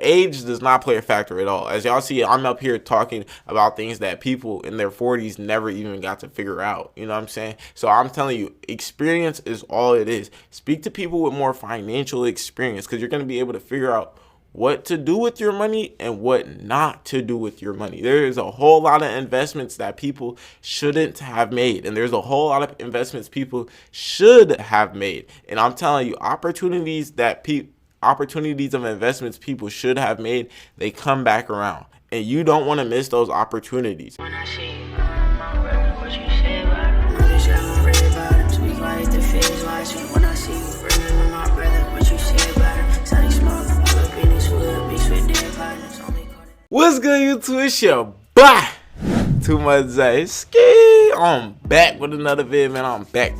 Age does not play a factor at all. As y'all see, I'm up here talking about things that people in their 40s never even got to figure out. You know what I'm saying? So I'm telling you, experience is all it is. Speak to people with more financial experience, because you're going to be able to figure out what to do with your money and what not to do with your money. There is a whole lot of investments that people shouldn't have made, and there's a whole lot of investments people should have made. And I'm telling you, opportunities of investments people should have made, they come back around, and you don't want to miss those opportunities. When I see my brother, what you say about him? I'm ready about him. Speak like the face watching. When I see you bringing my brother, what you say about him? Sunny smoke, all up in this hood, mixed with dead partners. What's good, YouTube? It's your boy, toomuchzae. Ski. I'm back with another vid, man. I'm back.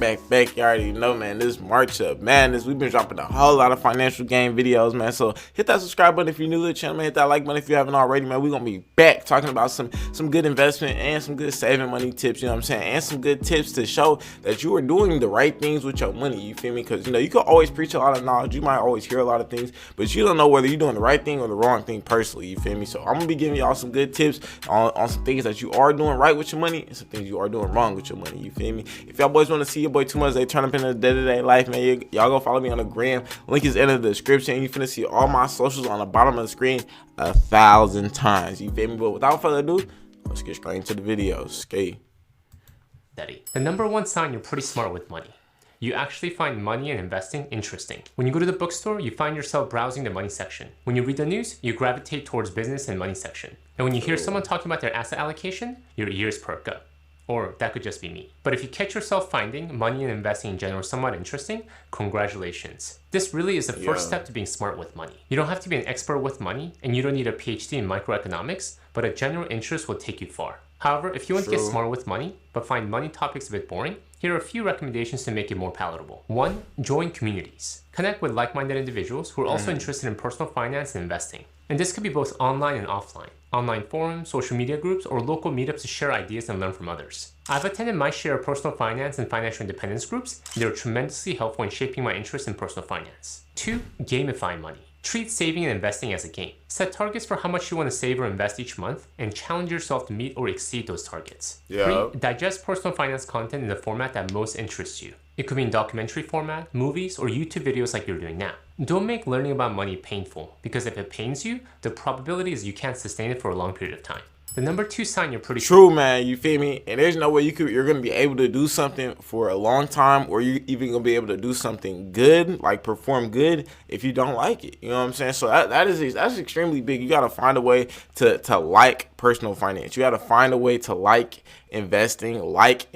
You already know, man. This March of Madness, we've been dropping a whole lot of financial game videos, man. So hit that subscribe button if you're new to the channel, man. Hit that like button if you haven't already, man. We're gonna be back talking about some good investment and some good saving money tips, you know what I'm saying? And some good tips to show that you are doing the right things with your money, you feel me? Because, you know, you can always preach a lot of knowledge. You might always hear a lot of things, but you don't know whether you're doing the right thing or the wrong thing personally, you feel me? So I'm gonna be giving y'all some good tips on some things that you are doing right with your money and some things you are doing wrong with your money, you feel me? If y'all boys want to see your boy toomuchzae turn up in the day-to-day life, man, y'all go follow me on the gram. Link is in the description. You finna see all my socials on the bottom of the screen 1,000 times, you feel me? But without further ado, let's get straight into the video. Skate. The number one sign you're pretty smart with money. You actually find money and investing interesting. When you go to the bookstore, you find yourself browsing the money section. When you read the news, you gravitate towards business and money section. And when you hear someone talking about their asset allocation, your ears perk up. Or that could just be me. But if you catch yourself finding money and investing in general somewhat interesting, congratulations. This really is the first step to being smart with money. You don't have to be an expert with money, and you don't need a PhD in microeconomics, but a general interest will take you far. However, if you want to get smart with money, but find money topics a bit boring, here are a few recommendations to make it more palatable. 1. Join communities. Connect with like-minded individuals who are also interested in personal finance and investing. And this could be both online and offline. Online forums, social media groups, or local meetups to share ideas and learn from others. I've attended my share of personal finance and financial independence groups. They're tremendously helpful in shaping my interest in personal finance. 2. Gamify money. Treat saving and investing as a game. Set targets for how much you want to save or invest each month and challenge yourself to meet or exceed those targets. 3. Digest personal finance content in the format that most interests you. It could be in documentary format, movies, or YouTube videos like you're doing now. Don't make learning about money painful, because if it pains you, the probability is you can't sustain it for a long period of time. The number 2 sign you're pretty true, man, you feel me? And there's no way you're gonna be able to do something for a long time, or you even gonna be able to do something good, like perform good, if you don't like it. You know what I'm saying? So that's extremely big. You gotta find a way to like personal finance. You gotta find a way to like investing, like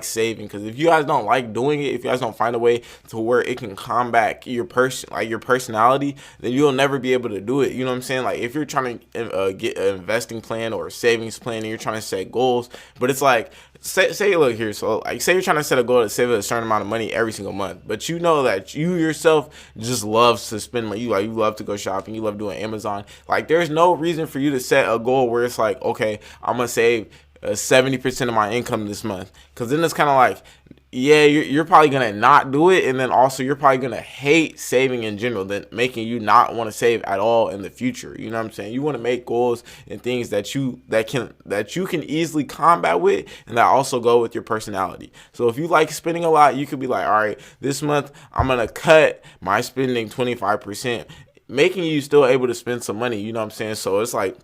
saving. Because if you guys don't like doing it, if you guys don't find a way to where it can combat your personality, then you'll never be able to do it. You know what I'm saying? Like if you're trying to get an investing plan or a savings plan and you're trying to set goals, but it's like say look here, so like say you're trying to set a goal to save a certain amount of money every single month, but you know that you yourself just loves to spend money. You love to go shopping, you love doing Amazon. Like there's no reason for you to set a goal where it's like, okay, I'm gonna save 70% of my income this month, because then it's kind of like, yeah, you're probably gonna not do it, and then also you're probably gonna hate saving in general, then making you not want to save at all in the future. You know what I'm saying? You want to make goals and things that you can easily combat with, and that also go with your personality. So if you like spending a lot, you could be like, all right, this month I'm gonna cut my spending 25%, making you still able to spend some money. You know what I'm saying? So it's like,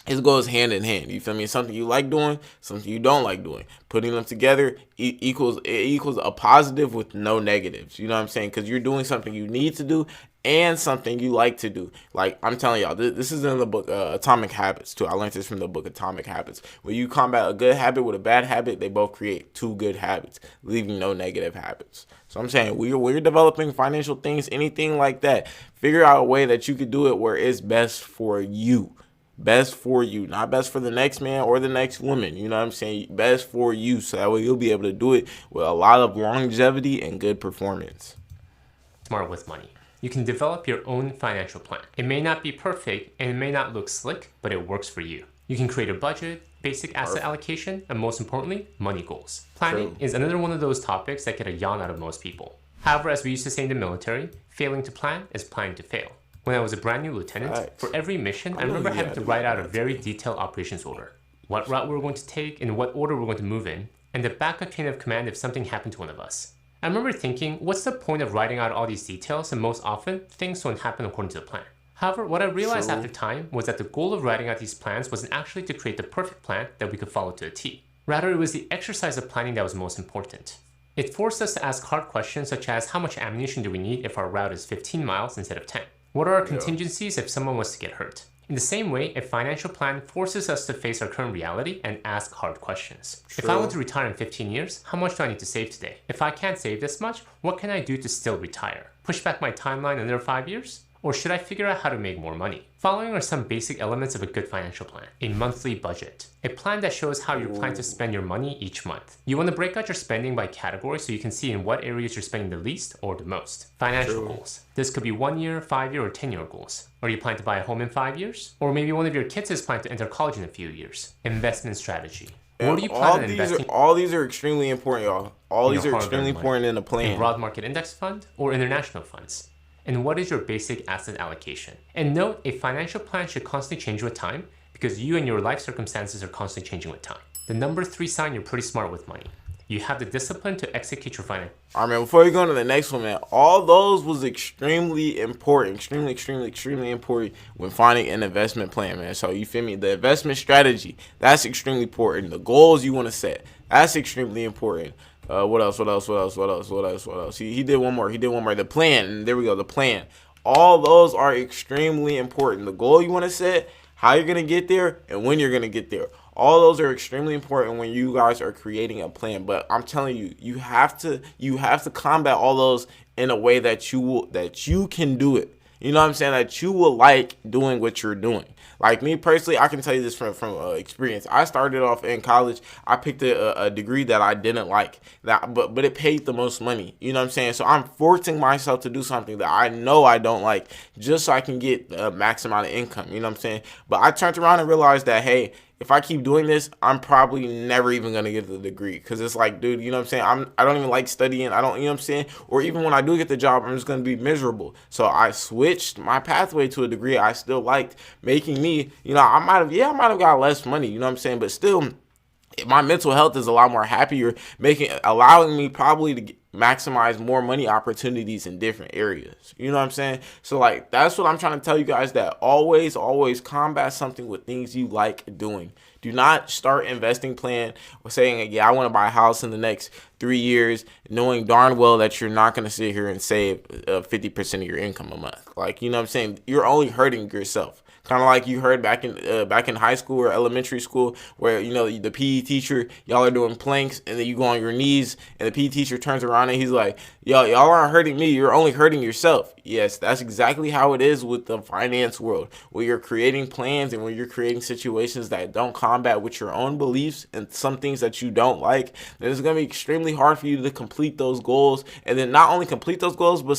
it goes hand in hand. You feel me? Something you like doing, something you don't like doing. Putting them together equals a positive with no negatives. You know what I'm saying? Because you're doing something you need to do and something you like to do. Like I'm telling y'all, this is in the book Atomic Habits too. I learned this from the book Atomic Habits. When you combat a good habit with a bad habit, they both create 2 good habits, leaving no negative habits. So I'm saying when you're developing financial things, anything like that, figure out a way that you could do it where it's best for you. Best for you, not best for the next man or the next woman. You know what I'm saying? Best for you, so that way you'll be able to do it with a lot of longevity and good performance. Smart with money. You can develop your own financial plan. It may not be perfect and it may not look slick, but it works for you. You can create a budget, basic asset allocation, and most importantly, money goals. Planning is another one of those topics that get a yawn out of most people. However, as we used to say in the military, failing to plan is planning to fail. When I was a brand new lieutenant, for every mission, I remember having to write out a very detailed operations order. What route we were going to take, in what order we were going to move in, and the backup chain of command if something happened to one of us. I remember thinking, what's the point of writing out all these details, and most often, things don't happen according to the plan. However, what I realized after time was that the goal of writing out these plans wasn't actually to create the perfect plan that we could follow to a T. Rather, it was the exercise of planning that was most important. It forced us to ask hard questions such as how much ammunition do we need if our route is 15 miles instead of 10? What are our contingencies if someone was to get hurt? In the same way, a financial plan forces us to face our current reality and ask hard questions. If I want to retire in 15 years, how much do I need to save today? If I can't save this much, what can I do to still retire? Push back my timeline another 5 years? Or should I figure out how to make more money? Following are some basic elements of a good financial plan. A monthly budget. A plan that shows how you plan to spend your money each month. You want to break out your spending by category so you can see in what areas you're spending the least or the most. Financial goals. This could be 1 year, 5 year, or 10 year goals. Are you planning to buy a home in 5 years? Or maybe one of your kids is planning to enter college in a few years. Investment strategy. What do you plan on investing? All these are extremely important, y'all. All these are extremely important in a plan. A broad market index fund or international funds. And what is your basic asset allocation? And note, a financial plan should constantly change with time because you and your life circumstances are constantly changing with time. The number 3 sign you're pretty smart with money. You have the discipline to execute your finance. All right, man, before we go on to the next one, man, all those was extremely important, extremely important when finding an investment plan, man. So you feel me? The investment strategy, that's extremely important. The goals you want to set, that's extremely important. What else? He did one more. The plan. There we go. The plan. All those are extremely important. The goal you want to set, how you're going to get there, and when you're going to get there. All those are extremely important when you guys are creating a plan. But I'm telling you, you have to combat all those in a way that you can do it. You know what I'm saying? That you will like doing what you're doing. Like me personally, I can tell you this from experience. I started off in college. I picked a degree that I didn't like, but it paid the most money. You know what I'm saying? So I'm forcing myself to do something that I know I don't like just so I can get the max amount of income. You know what I'm saying? But I turned around and realized that, hey, if I keep doing this, I'm probably never even going to get the degree. Because it's like, dude, you know what I'm saying? I don't even like studying. I don't, you know what I'm saying? Or even when I do get the job, I'm just going to be miserable. So I switched my pathway to a degree I still liked, making me, you know, I might have got less money, you know what I'm saying? But still, my mental health is a lot more happier, allowing me probably to maximize more money opportunities in different areas. You know what I'm saying? So like, that's what I'm trying to tell you guys, that always combat something with things you like doing. Do not start investing plan or saying, yeah, I want to buy a house in the next 3 years, knowing darn well that you're not going to sit here and save 50% of your income a month. Like, you know what I'm saying? You're only hurting yourself. Kind of like you heard back in high school or elementary school, where, you know, the PE teacher, y'all are doing planks, and then you go on your knees, and the PE teacher turns around and he's like, y'all aren't hurting me, you're only hurting yourself. Yes, that's exactly how it is with the finance world, where you're creating plans and where you're creating situations that don't combat with your own beliefs and some things that you don't like. Then it's going to be extremely hard for you to complete those goals, and then not only complete those goals, but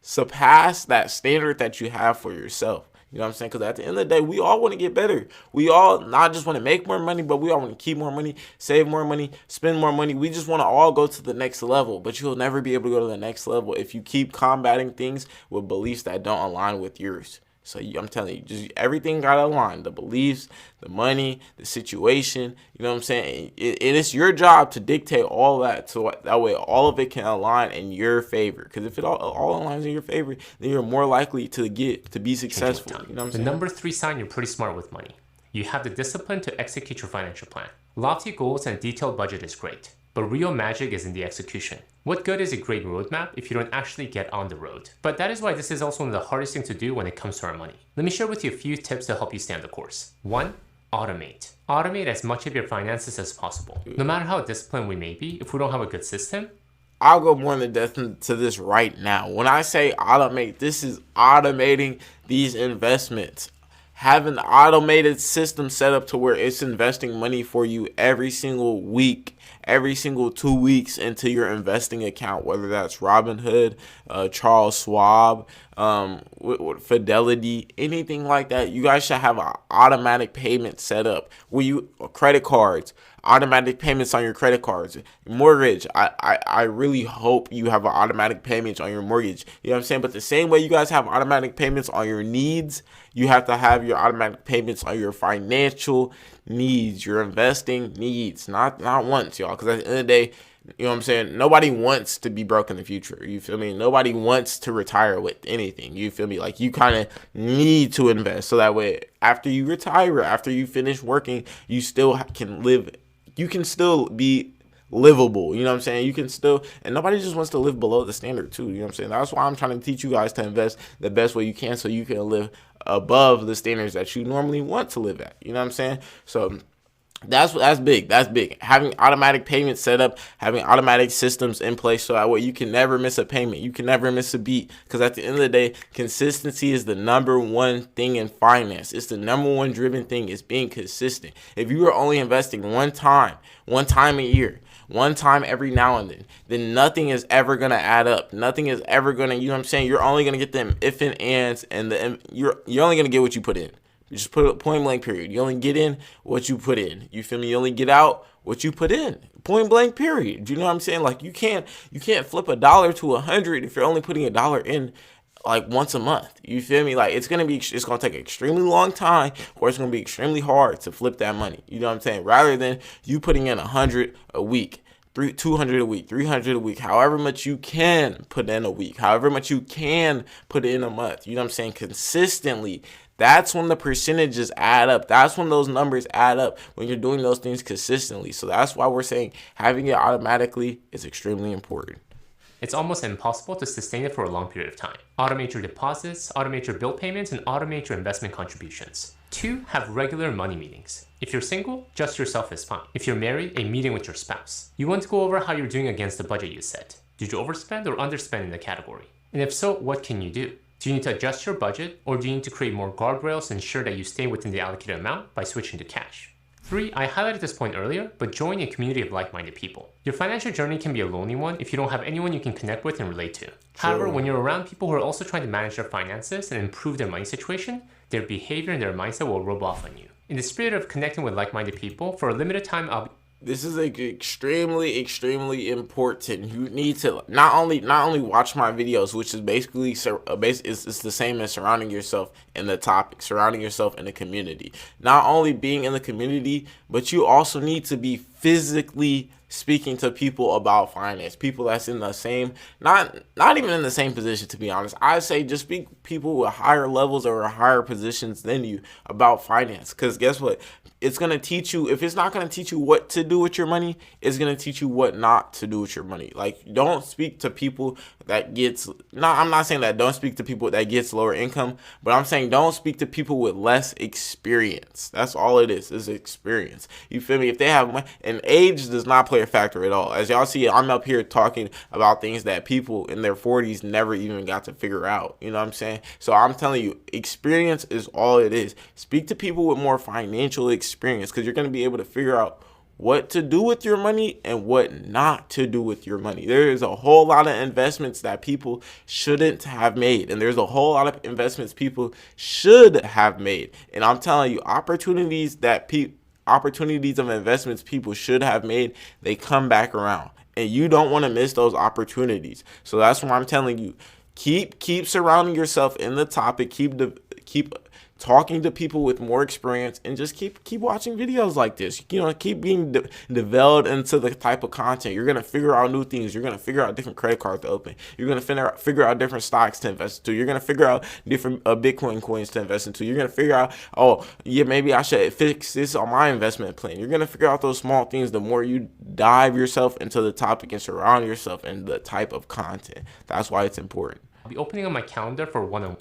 surpass that standard that you have for yourself. You know what I'm saying? Because at the end of the day, we all want to get better. We all not just want to make more money, but we all want to keep more money, save more money, spend more money. We just want to all go to the next level. But you'll never be able to go to the next level if you keep combating things with beliefs that don't align with yours. So I'm telling you, just everything got to align. The beliefs, the money, the situation, you know what I'm saying? It is your job to dictate all that, so that way all of it can align in your favor. Because if it all aligns in your favor, then you're more likely to be successful. You know what I'm saying? The number 3 sign you're pretty smart with money. You have the discipline to execute your financial plan. Lofty goals and a detailed budget is great, but real magic is in the execution. What good is a great roadmap if you don't actually get on the road? But that is why this is also one of the hardest things to do when it comes to our money. Let me share with you a few tips to help you stay on the course. 1. Automate. Automate as much of your finances as possible. No matter how disciplined we may be, if we don't have a good system, I'll go more in depth into this right now. When I say automate, this is automating these investments. Have an automated system set up to where it's investing money for you every single week, every single 2 weeks into your investing account, whether that's Robinhood, Charles Schwab, Fidelity, anything like that. You guys should have an automatic payment set up where you credit cards, automatic payments on your credit cards, mortgage. I really hope you have an automatic payments on your mortgage. You know what I'm saying? But the same way you guys have automatic payments on your needs, you have to have your automatic payments on your financial needs, your investing needs, not wants, y'all. Because at the end of the day, you know what I'm saying? Nobody wants to be broke in the future. You feel me? Nobody wants to retire with anything. You feel me? Like, you kind of need to invest so that way after you retire, after you finish working, you still can live. You can still be livable. You know what I'm saying? You can still, and nobody just wants to live below the standard too. You know what I'm saying? That's why I'm trying to teach you guys to invest the best way you can so you can live above the standards that you normally want to live at. You know what I'm saying? So that's big. That's big. Having automatic payments set up, having automatic systems in place so that way you can never miss a payment. You can never miss a beat. Because at the end of the day, consistency is the number one thing in finance. It's the number one driven thing, is being consistent. If you are only investing one time a year, one time every now and then nothing is ever going to add up. Nothing is ever going to, you know what I'm saying? You're only going to get them if and ands, and you're only going to get what you put in. You just put a point blank period. You only get in what you put in. You feel me? You only get out what you put in. Point blank period. Do you know what I'm saying? Like, you can't flip $1 to 100 if you're only putting $1 in like once a month. You feel me? Like, it's gonna take an extremely long time, or it's gonna be extremely hard to flip that money. You know what I'm saying? Rather than you putting in 100 a week, 200 a week, 300 a week, however much you can put in a week, however much you can put in a month. You know what I'm saying? Consistently. That's when the percentages add up. That's when those numbers add up, when you're doing those things consistently. So that's why we're saying having it automatically is extremely important. It's almost impossible to sustain it for a long period of time. Automate your deposits, automate your bill payments, and automate your investment contributions. 2, have regular money meetings. If you're single, just yourself is fine. If you're married, a meeting with your spouse. You want to go over how you're doing against the budget you set. Did you overspend or underspend in the category? And if so, what can you do? Do you need to adjust your budget, or do you need to create more guardrails to ensure that you stay within the allocated amount by switching to cash? 3, I highlighted this point earlier, but join a community of like-minded people. Your financial journey can be a lonely one if you don't have anyone you can connect with and relate to. However, when you're around people who are also trying to manage their finances and improve their money situation, their behavior and their mindset will rub off on you. In the spirit of connecting with like-minded people, for a limited time, this is extremely important. You need to not only watch my videos, which is basically it's the same as surrounding yourself in the topic, surrounding yourself in the community. Not only being in the community, but you also need to be physically speaking to people about finance, people that's in the same, not even in the same position, to be honest. I say just speak people with higher levels or higher positions than you about finance. Because guess what? It's going to teach you, if it's not going to teach you what to do with your money, it's going to teach you what not to do with your money. Like, don't speak to people that I'm not saying that don't speak to people that gets lower income, but I'm saying don't speak to people with less experience. That's all it is experience. You feel me? If they have money, and age does not play a factor at all. As y'all see, I'm up here talking about things that people in their 40s never even got to figure out. You know what I'm saying? So I'm telling you, experience is all it is. Speak to people with more financial experience, because you're going to be able to figure out what to do with your money and what not to do with your money. There is a whole lot of investments that people shouldn't have made, and there's a whole lot of investments people should have made. And I'm telling you, opportunities of investments people should have made, they come back around, and you don't want to miss those opportunities. So that's why I'm telling you, keep surrounding yourself in the topic, keep talking to people with more experience, and just keep watching videos like this. You know, keep being developed into the type of content. You're gonna figure out new things. You're gonna figure out different credit cards to open. You're gonna figure out different stocks to invest into. You're gonna figure out different Bitcoin coins to invest into. You're gonna figure out, oh yeah, maybe I should fix this on my investment plan. You're gonna figure out those small things the more you dive yourself into the topic and surround yourself in the type of content. That's why it's important. I'll be opening up my calendar for one-on-one.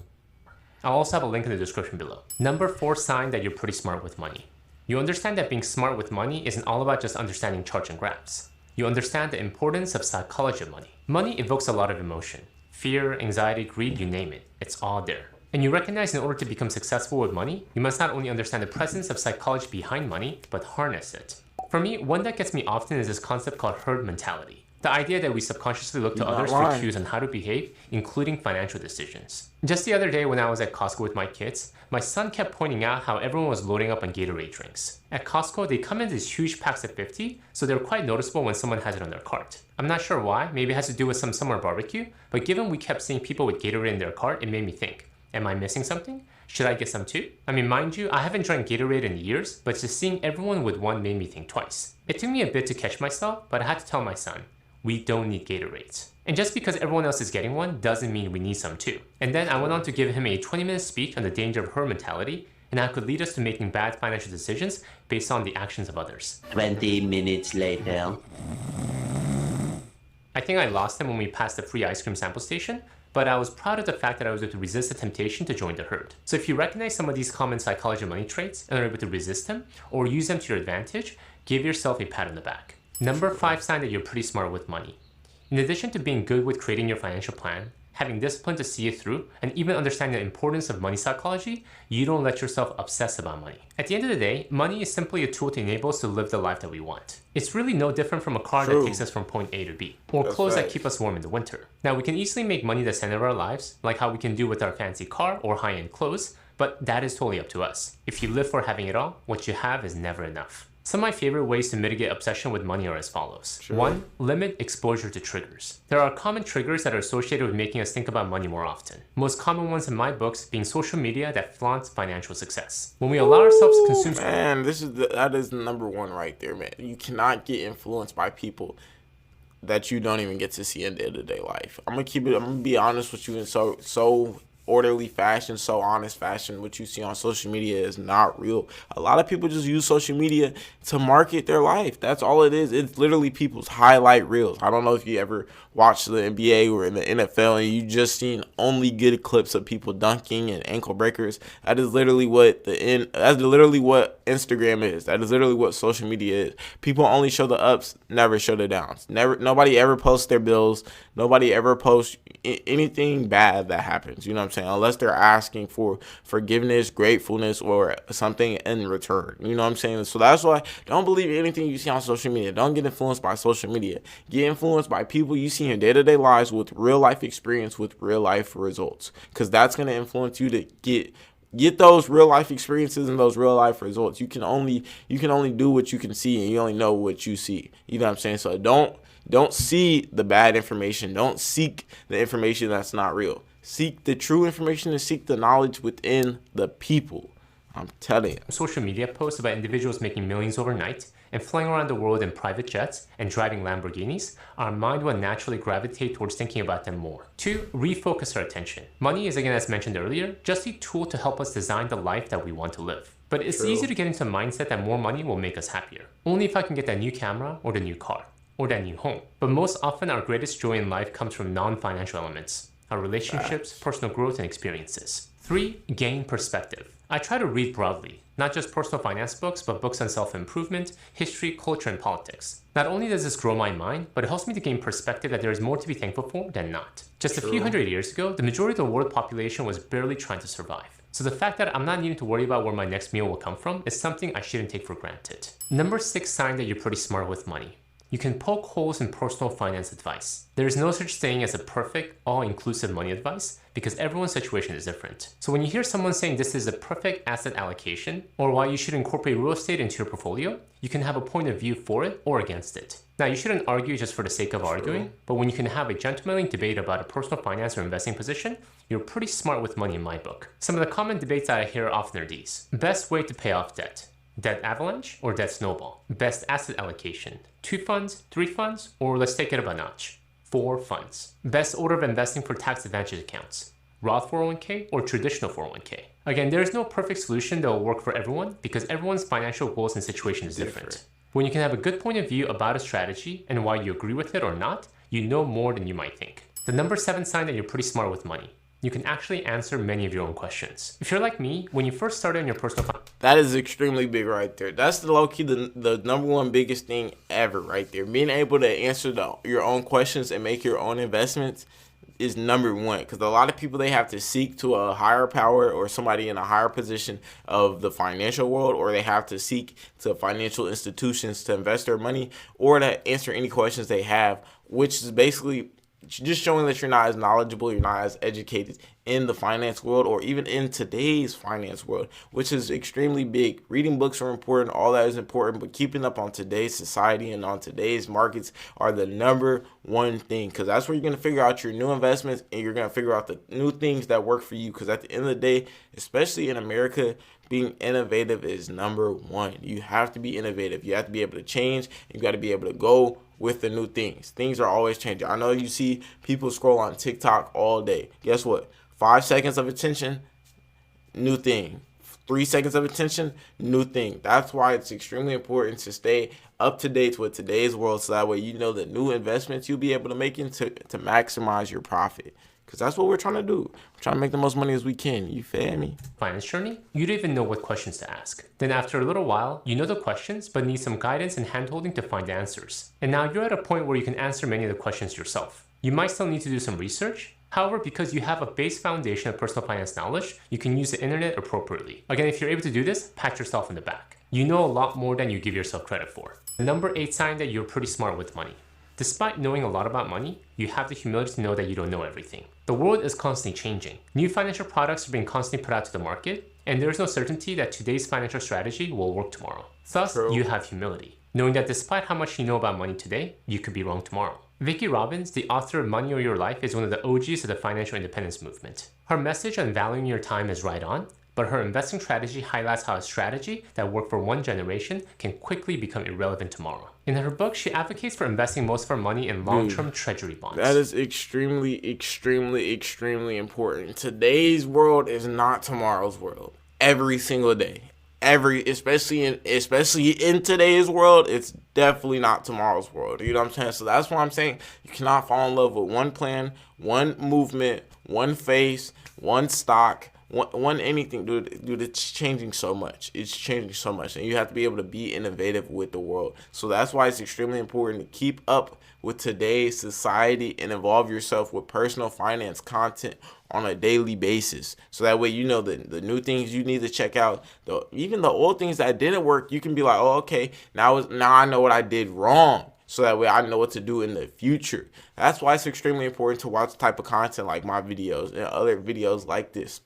I'll also have a link in the description below. Number 4 sign that you're pretty smart with money. You understand that being smart with money isn't all about just understanding charts and graphs. You understand the importance of psychology of money. Money evokes a lot of emotion. Fear, anxiety, greed, you name it. It's all there. And you recognize in order to become successful with money, you must not only understand the presence of psychology behind money, but harness it. For me, one that gets me often is this concept called herd mentality. The idea that we subconsciously look to others for cues on how to behave, including financial decisions. Just the other day when I was at Costco with my kids, my son kept pointing out how everyone was loading up on Gatorade drinks. At Costco, they come in these huge packs of 50, so they're quite noticeable when someone has it on their cart. I'm not sure why, maybe it has to do with some summer barbecue, but given we kept seeing people with Gatorade in their cart, it made me think, am I missing something? Should I get some too? I mean, mind you, I haven't drank Gatorade in years, but just seeing everyone with one made me think twice. It took me a bit to catch myself, but I had to tell my son, we don't need Gatorades. And just because everyone else is getting one doesn't mean we need some too. And then I went on to give him a 20-minute speech on the danger of herd mentality and how it could lead us to making bad financial decisions based on the actions of others. 20 minutes later. I think I lost him when we passed the free ice cream sample station, but I was proud of the fact that I was able to resist the temptation to join the herd. So if you recognize some of these common psychology and money traits and are able to resist them or use them to your advantage, give yourself a pat on the back. Number 5 sign that you're pretty smart with money. In addition to being good with creating your financial plan, having discipline to see it through, and even understanding the importance of money psychology, you don't let yourself obsess about money. At the end of the day, money is simply a tool to enable us to live the life that we want. It's really no different from a car that takes us from point A to B, or clothes that keep us warm in the winter. Now, we can easily make money the center of our lives, like how we can do with our fancy car or high-end clothes, but that is totally up to us. If you live for having it all, what you have is never enough. Some of my favorite ways to mitigate obsession with money are as follows. 1. Limit exposure to triggers. There are common triggers that are associated with making us think about money more often. Most common ones in my books being social media that flaunts financial success. When we allow ourselves to consume... Man, that is number 1 right there, man. You cannot get influenced by people that you don't even get to see in day-to-day life. I'm gonna be honest with you in so orderly fashion, so honest fashion. What you see on social media is not real. A lot of people just use social media to market their life. That's all it is. It's literally people's highlight reels. I don't know if you ever watched the NBA or in the NFL and you just seen only good clips of people dunking and ankle breakers. That is literally what that's literally what Instagram is. That is literally what social media is. People only show the ups, never show the downs. Nobody ever posts their bills. Nobody ever posts anything bad that happens. You know what I'm saying? Unless they're asking for forgiveness, gratefulness, or something in return. You know what I'm saying? So that's why don't believe anything you see on social media. Don't get influenced by social media. Get influenced by people you see in day-to-day lives with real life experience, with real life results. Because that's going to influence you to get those real life experiences and those real life results. You can only do what you can see, and you only know what you see. You know what I'm saying? So don't see the bad information. Don't seek the information that's not real. Seek the true information and seek the knowledge within the people. I'm telling you. Social media posts about individuals making millions overnight and flying around the world in private jets and driving Lamborghinis, our mind will naturally gravitate towards thinking about them more. 2. Refocus our attention. Money is, again, as mentioned earlier, just a tool to help us design the life that we want to live. But it's easy to get into a mindset that more money will make us happier. Only if I can get that new camera or the new car or that new home. But most often, our greatest joy in life comes from non-financial elements. Our relationships, personal growth, and experiences. 3. Gain perspective. I try to read broadly, not just personal finance books, but books on self-improvement, history, culture, and politics. Not only does this grow my mind, but it helps me to gain perspective that there is more to be thankful for than not. Just a few hundred years ago, the majority of the world population was barely trying to survive. So the fact that I'm not needing to worry about where my next meal will come from is something I shouldn't take for granted. Number 6 sign that you're pretty smart with money. You can poke holes in personal finance advice. There is no such thing as a perfect, all-inclusive money advice because everyone's situation is different. So when you hear someone saying this is the perfect asset allocation or why you should incorporate real estate into your portfolio, you can have a point of view for it or against it. Now, you shouldn't argue just for the sake of arguing, but when you can have a gentlemanly debate about a personal finance or investing position, you're pretty smart with money in my book. Some of the common debates that I hear often are these. Best way to pay off debt. Debt avalanche or debt snowball? Best asset allocation. 2 funds, 3 funds, or let's take it up a notch. 4 funds. Best order of investing for tax advantage accounts. Roth 401k or traditional 401k. Again, there is no perfect solution that will work for everyone because everyone's financial goals and situation is different. When you can have a good point of view about a strategy and why you agree with it or not, you know more than you might think. The number 7 sign that you're pretty smart with money. You can actually answer many of your own questions. If you're like me, when you first started on your personal finance, that is extremely big right there. That's the low-key, the number 1 biggest thing ever right there. Being able to answer your own questions and make your own investments, is number one, because a lot of people, they have to seek to a higher power or somebody in a higher position of the financial world, or they have to seek to financial institutions to invest their money or to answer any questions they have, which is basically just showing that you're not as knowledgeable, you're not as educated in the finance world, or even in today's finance world, which is extremely big. Reading books are important, all that is important, but keeping up on today's society and on today's markets are the number one thing, because that's where you're going to figure out your new investments, and you're going to figure out the new things that work for you, because at the end of the day, especially in America, being innovative is number one. You have to be innovative. You have to be able to change. You got to be able to go with the new things. Things are always changing. I know you see people scroll on TikTok all day. Guess what? 5 seconds of attention, new thing. 3 seconds of attention, new thing. That's why it's extremely important to stay up to date with today's world, so that way you know the new investments you'll be able to make to maximize your profit. Because that's what we're trying to do. We're trying to make the most money as we can. You feel me? Finance journey, you don't even know what questions to ask. Then after a little while, you know the questions, but need some guidance and handholding to find answers. And now you're at a point where you can answer many of the questions yourself. You might still need to do some research. However, because you have a base foundation of personal finance knowledge, you can use the internet appropriately. Again, if you're able to do this, pat yourself in the back. You know a lot more than you give yourself credit for. The number 8 sign that you're pretty smart with money. Despite knowing a lot about money, you have the humility to know that you don't know everything. The world is constantly changing. New financial products are being constantly put out to the market, and there is no certainty that today's financial strategy will work tomorrow. Thus, you have humility, knowing that despite how much you know about money today, you could be wrong tomorrow. Vicki Robbins, the author of Money or Your Life, is one of the OGs of the financial independence movement. Her message on valuing your time is right on, but her investing strategy highlights how a strategy that worked for one generation can quickly become irrelevant tomorrow. In her book, she advocates for investing most of our money in long-term treasury bonds. That is extremely, extremely, extremely important. Today's world is not tomorrow's world. Every single day. Especially in today's world, it's definitely not tomorrow's world. You know what I'm saying? So that's why I'm saying you cannot fall in love with one plan, one movement, one face, one stock, one anything, dude. It's changing so much. It's changing so much, and you have to be able to be innovative with the world. So that's why it's extremely important to keep up with today's society and involve yourself with personal finance content on a daily basis. So that way you know the new things you need to check out. Even the old things that didn't work, you can be like, oh, okay, now I know what I did wrong. So that way I know what to do in the future. That's why it's extremely important to watch the type of content like my videos and other videos like this.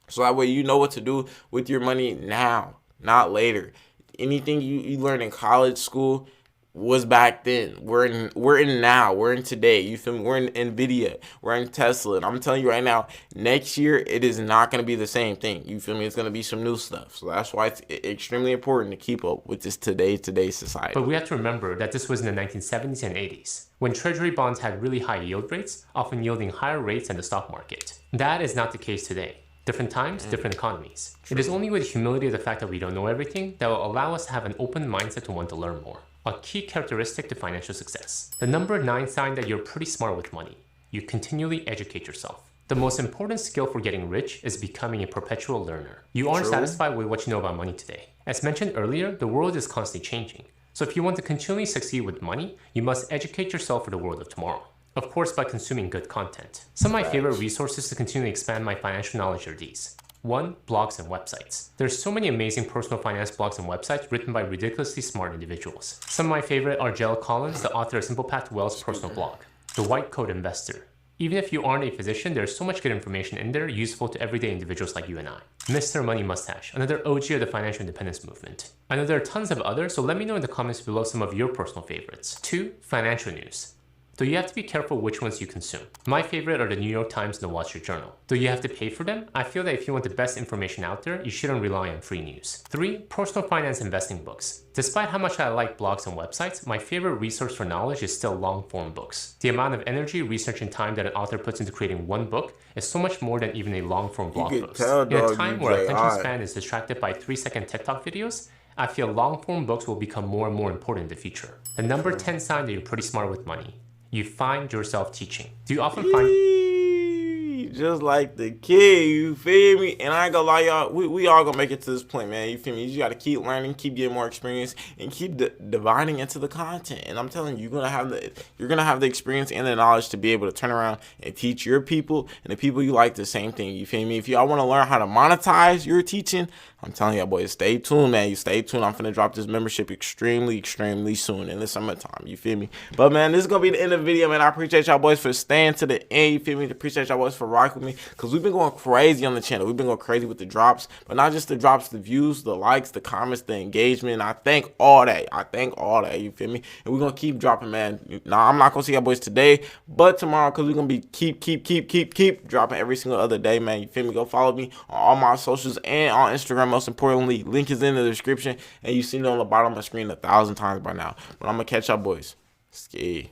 So that way you know what to do with your money now, not later. Anything you learn in college, school, was back then. We're in now. We're in today. You feel me? We're in NVIDIA. We're in Tesla. And I'm telling you right now, next year, it is not going to be the same thing. You feel me? It's going to be some new stuff. So that's why it's extremely important to keep up with this today's society. But we have to remember that this was in the 1970s and 80s, when treasury bonds had really high yield rates, often yielding higher rates than the stock market. That is not the case today. Different times, different economies. True. It is only with humility of the fact that we don't know everything that will allow us to have an open mindset to want to learn more. A key characteristic to financial success. The number 9 sign that you're pretty smart with money. You continually educate yourself. The most important skill for getting rich is becoming a perpetual learner. You aren't satisfied with what you know about money today. As mentioned earlier, the world is constantly changing. So if you want to continually succeed with money, you must educate yourself for the world of tomorrow. Of course, by consuming good content. Some of my favorite resources to continually expand my financial knowledge are these. 1. Blogs and websites. There's so many amazing personal finance blogs and websites written by ridiculously smart individuals. Some of my favorite are Jill Collins, the author of Simple Path to Wealth's personal blog. The White Coat Investor. Even if you aren't a physician, there's so much good information in there useful to everyday individuals like you and I. Mr. Money Mustache, another OG of the financial independence movement. I know there are tons of others, so let me know in the comments below some of your personal favorites. 2. Financial news. Though you have to be careful which ones you consume. My favorite are the New York Times and the Wall Street Journal. Though you have to pay for them, I feel that if you want the best information out there, you shouldn't rely on free news. 3. Personal finance investing books. Despite how much I like blogs and websites, my favorite resource for knowledge is still long-form books. The amount of energy, research, and time that an author puts into creating one book is so much more than even a long-form blog post. In a time where attention span is distracted by 3-second TikTok videos, I feel long-form books will become more and more important in the future. The number 10 sign that you're pretty smart with money. You find yourself teaching. Do you often find... just like the kid, you feel me? And I ain't gonna lie, y'all, we all gonna make it to this point, man, you feel me? You gotta keep learning, keep getting more experience, and keep dividing into the content. And I'm telling you, you're gonna have the experience and the knowledge to be able to turn around and teach your people and the people you like the same thing, you feel me? If y'all wanna learn how to monetize your teaching, I'm telling y'all, boys, stay tuned, man. You stay tuned. I'm finna drop this membership extremely soon in the summertime. You feel me? But, man, this is going to be the end of the video, man. I appreciate y'all, boys, for staying to the end. You feel me? Appreciate y'all, boys, for rocking with me. Because we've been going crazy on the channel. We've been going crazy with the drops. But not just the drops, the views, the likes, the comments, the engagement. And I thank all that. You feel me? And we're going to keep dropping, man. Now, I'm not going to see y'all, boys, today, but tomorrow, because we're going to be keep dropping every single other day, man. You feel me? Go follow me on all my socials and on Instagram. Most importantly, link is in the description, and you've seen it on the bottom of the screen 1,000 times by now. But I'm gonna catch y'all, boys. Ski.